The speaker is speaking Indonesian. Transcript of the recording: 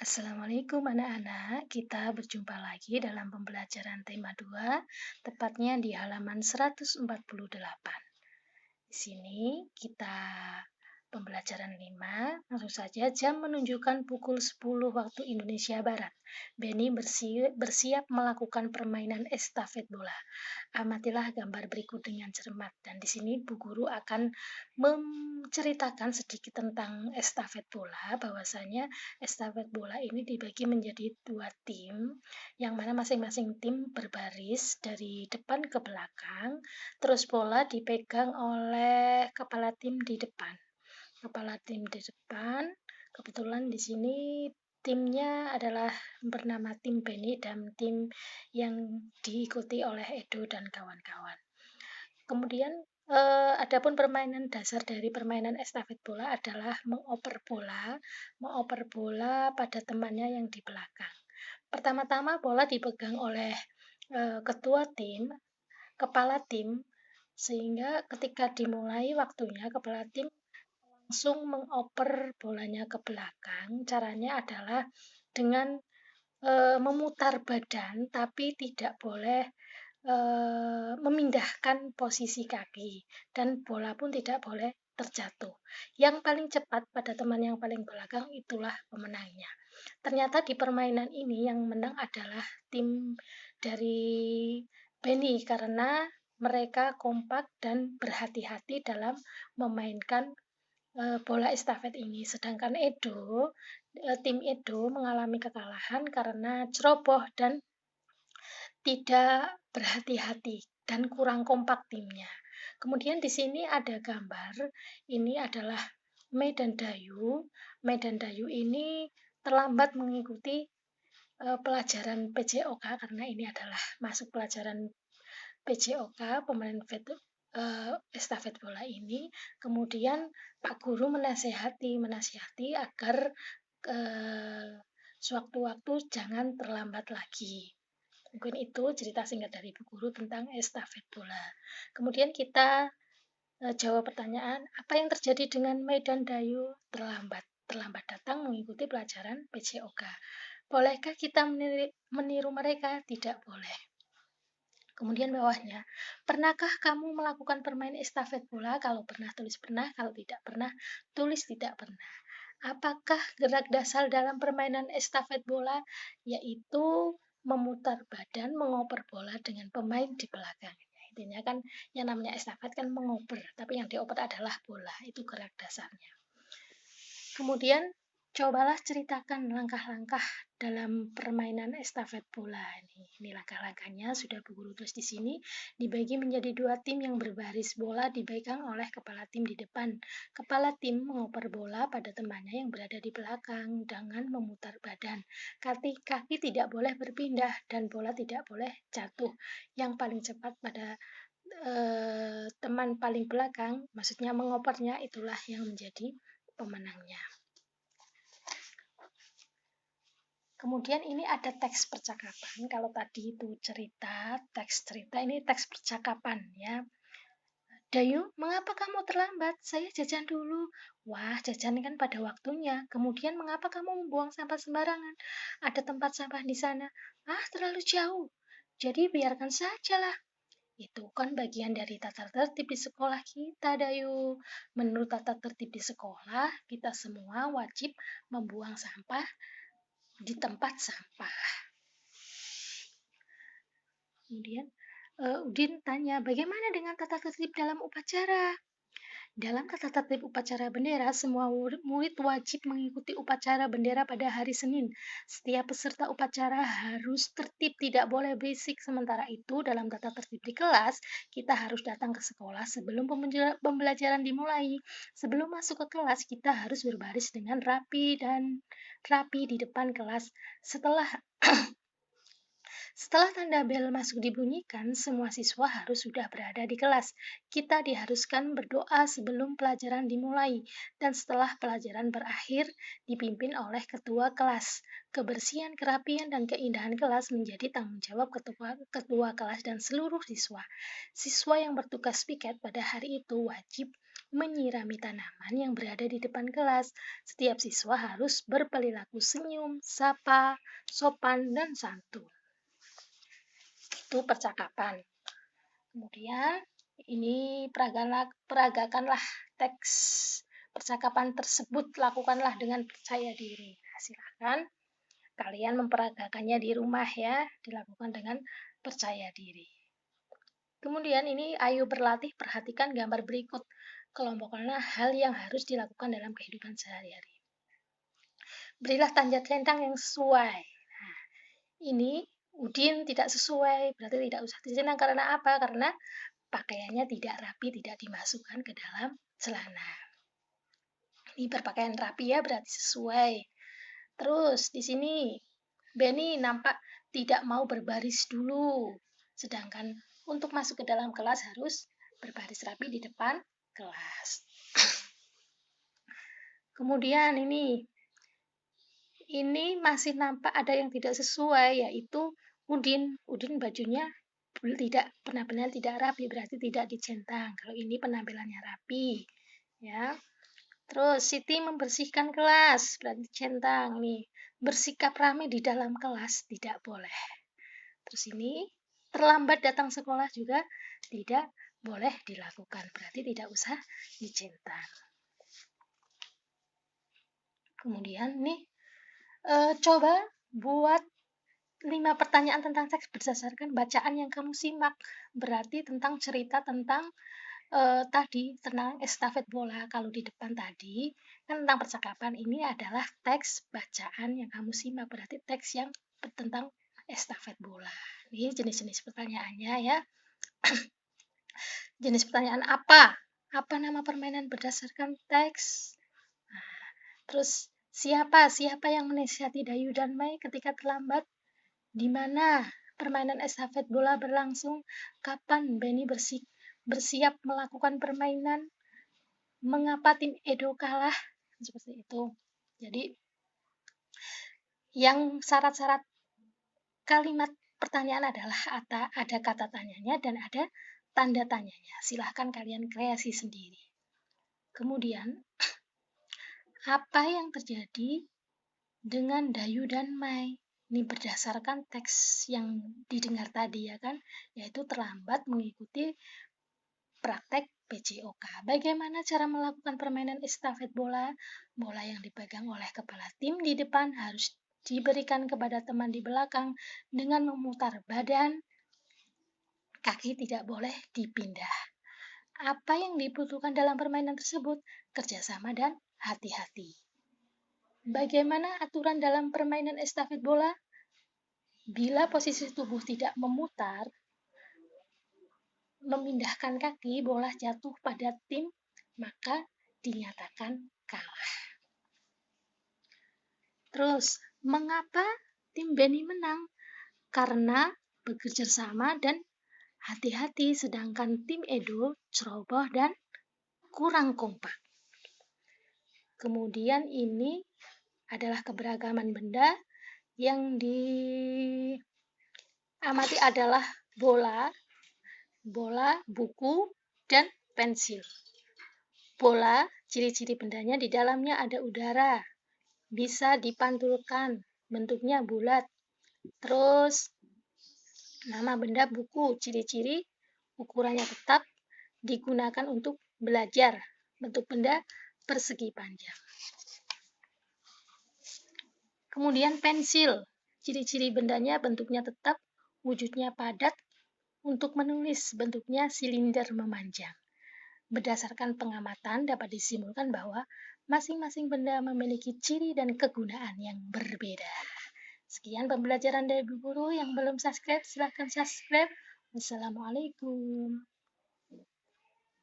Assalamualaikum anak-anak, kita berjumpa lagi dalam pembelajaran tema 2, tepatnya di halaman 148. Di sini kita pembelajaran 5, langsung saja jam menunjukkan pukul 10 waktu Indonesia Barat. Benny bersiap melakukan permainan estafet bola. Amatilah gambar berikut dengan cermat. Dan di sini Bu Guru akan menceritakan sedikit tentang estafet bola, bahwasanya estafet bola ini dibagi menjadi 2 tim, yang mana masing-masing tim berbaris dari depan ke belakang, terus bola dipegang oleh kepala tim di depan. Kepala tim di depan, kebetulan di sini timnya adalah bernama tim Benny dan tim yang diikuti oleh Edo dan kawan-kawan. Kemudian adapun permainan dasar dari permainan estafet bola adalah mengoper bola pada temannya yang di belakang. Pertama-tama bola dipegang oleh ketua tim, kepala tim, sehingga ketika dimulai waktunya kepala tim langsung mengoper bolanya ke belakang. Caranya adalah dengan memutar badan, tapi tidak boleh memindahkan posisi kaki, dan bola pun tidak boleh terjatuh. Yang paling cepat pada teman yang paling belakang itulah pemenangnya. Ternyata di permainan ini yang menang adalah tim dari Benny karena mereka kompak dan berhati-hati dalam memainkan bola estafet ini. Sedangkan tim Edo mengalami kekalahan karena ceroboh dan tidak berhati-hati dan kurang kompak timnya. Kemudian di sini ada gambar, ini adalah Mei dan Dayu. Mei dan Dayu ini terlambat mengikuti pelajaran PJOK karena ini adalah masuk pelajaran PJOK, pemain estafet bola ini. Kemudian Pak Guru menasihati agar sewaktu-waktu jangan terlambat lagi. Mungkin itu cerita singkat dari Bu Guru tentang estafet bola. Kemudian kita jawab pertanyaan, apa yang terjadi dengan Mei dan Dayu? Terlambat datang mengikuti pelajaran PJOK. Bolehkah kita meniru mereka? Tidak boleh. Kemudian bawahnya, pernahkah kamu melakukan permainan estafet bola? Kalau pernah, tulis pernah. Kalau tidak pernah, tulis tidak pernah. Apakah gerak dasar dalam permainan estafet bola? Yaitu memutar badan, mengoper bola dengan pemain di belakang. Intinya kan yang namanya estafet kan mengoper, tapi yang dioper adalah bola. Itu gerak dasarnya. Kemudian cobalah ceritakan langkah-langkah dalam permainan estafet bola. Ini langkah-langkahnya sudah Bu Guru tulis di sini. Dibagi menjadi 2 tim yang berbaris, bola dipegang oleh kepala tim di depan. Kepala tim mengoper bola pada temannya yang berada di belakang dengan memutar badan. Kaki tidak boleh berpindah dan bola tidak boleh jatuh. Yang paling cepat pada teman paling belakang, maksudnya mengopernya, itulah yang menjadi pemenangnya. Kemudian ini ada teks percakapan. Kalau tadi itu teks cerita, ini teks percakapan ya. Dayu, mengapa kamu terlambat? Saya jajan dulu. Wah, jajan kan pada waktunya. Kemudian mengapa kamu membuang sampah sembarangan? Ada tempat sampah di sana. Ah, terlalu jauh. Jadi biarkan sajalah. Itu kan bagian dari tata tertib di sekolah kita, Dayu. Menurut tata tertib di sekolah, kita semua wajib membuang sampah di tempat sampah. Kemudian Udin tanya, bagaimana dengan tata tertib dalam upacara? Dalam tata tertib upacara bendera, semua murid wajib mengikuti upacara bendera pada hari Senin. Setiap peserta upacara harus tertib, tidak boleh berisik. Sementara itu, dalam tata tertib di kelas, kita harus datang ke sekolah sebelum pembelajaran dimulai. Sebelum masuk ke kelas, kita harus berbaris dengan rapi di depan kelas. Setelah tanda bel masuk dibunyikan, semua siswa harus sudah berada di kelas. Kita diharuskan berdoa sebelum pelajaran dimulai, dan setelah pelajaran berakhir, dipimpin oleh ketua kelas. Kebersihan, kerapian, dan keindahan kelas menjadi tanggung jawab ketua kelas dan seluruh siswa. Siswa yang bertugas piket pada hari itu wajib menyirami tanaman yang berada di depan kelas. Setiap siswa harus berperilaku senyum, sapa, sopan, dan santun. Itu percakapan. Kemudian ini peragakanlah teks percakapan tersebut, lakukanlah dengan percaya diri. Nah, silakan kalian memperagakannya di rumah ya, dilakukan dengan percaya diri. Kemudian ini ayo berlatih, perhatikan gambar berikut. Kelompokkanlah hal yang harus dilakukan dalam kehidupan sehari-hari. Berilah tanda centang yang sesuai. Nah, ini Udin tidak sesuai, berarti tidak usah dicentang. Karena apa? Karena pakaiannya tidak rapi, tidak dimasukkan ke dalam celana. Ini berpakaian rapi ya, berarti sesuai. Terus di sini Benny nampak tidak mau berbaris dulu. Sedangkan untuk masuk ke dalam kelas harus berbaris rapi di depan kelas. Kemudian ini masih nampak ada yang tidak sesuai, yaitu Udin bajunya tidak benar-benar tidak rapi, berarti tidak dicentang. Kalau ini penampilannya rapi, ya. Terus Siti membersihkan kelas, berarti centang nih. Bersikap ramai di dalam kelas tidak boleh. Terus ini terlambat datang sekolah juga tidak boleh dilakukan, berarti tidak usah dicentang. Kemudian nih coba buat 5 pertanyaan tentang teks berdasarkan bacaan yang kamu simak. Berarti tentang cerita tentang tadi tentang estafet bola. Kalau di depan tadi kan tentang percakapan, ini adalah teks bacaan yang kamu simak, berarti teks yang tentang estafet bola. Ini jenis-jenis pertanyaannya ya. Jenis pertanyaan apa? Apa nama permainan berdasarkan teks? Nah, terus siapa yang menasihati Dayu dan Mei ketika terlambat? Di mana permainan estafet bola berlangsung? Kapan Benny bersiap melakukan permainan? Mengapa tim Edo kalah? Seperti itu. Jadi yang syarat-syarat kalimat pertanyaan adalah ada kata tanyanya dan ada tanda tanyanya. Silahkan kalian kreasi sendiri. Kemudian, apa yang terjadi dengan Dayu dan Mai? Ini berdasarkan teks yang didengar tadi ya kan, yaitu terlambat mengikuti praktek PJOK. Bagaimana cara melakukan permainan estafet bola? Bola yang dipegang oleh kepala tim di depan harus diberikan kepada teman di belakang dengan memutar badan, kaki tidak boleh dipindah. Apa yang dibutuhkan dalam permainan tersebut? Kerjasama dan hati-hati. Bagaimana aturan dalam permainan estafet bola? Bila posisi tubuh tidak memutar, memindahkan kaki, bola jatuh pada tim, maka dinyatakan kalah. Terus, mengapa tim Benny menang? Karena bekerja sama dan hati-hati, sedangkan tim Edo ceroboh dan kurang kompak. Kemudian ini adalah keberagaman benda yang diamati adalah bola, buku, dan pensil. Bola, ciri-ciri bendanya di dalamnya ada udara, bisa dipantulkan, bentuknya bulat. Terus nama benda buku, ciri-ciri ukurannya tetap, digunakan untuk belajar. Bentuk benda persegi panjang. Kemudian pensil, ciri-ciri bendanya bentuknya tetap, wujudnya padat, untuk menulis bentuknya silinder memanjang. Berdasarkan pengamatan dapat disimpulkan bahwa masing-masing benda memiliki ciri dan kegunaan yang berbeda. Sekian pembelajaran dari Bu Guru. Yang belum subscribe silahkan subscribe. Wassalamualaikum.